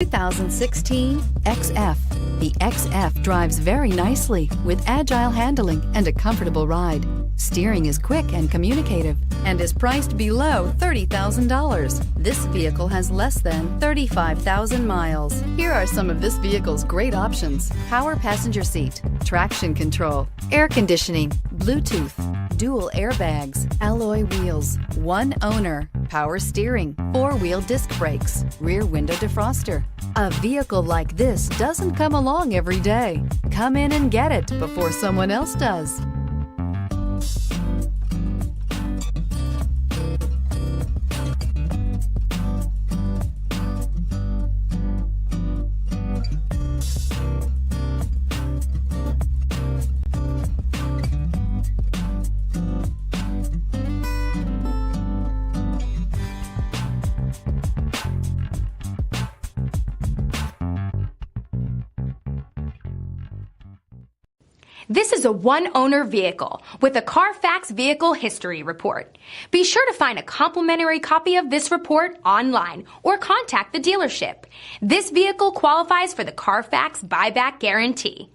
2016 XF. The XF drives very nicely with agile handling and a comfortable ride. Steering is quick and communicative and is priced below $30,000. This vehicle has less than 35,000 miles. Here are some of this vehicle's great options: power passenger seat, traction control, air conditioning, Bluetooth, dual airbags, alloy wheels, one owner, power steering, four-wheel disc brakes, rear window defroster. A vehicle like this doesn't come along every day. Come in and get it before someone else does. This is a one-owner vehicle with a Carfax Vehicle History Report. Be sure to find a complimentary copy of this report online or contact the dealership. This vehicle qualifies for the Carfax Buyback Guarantee.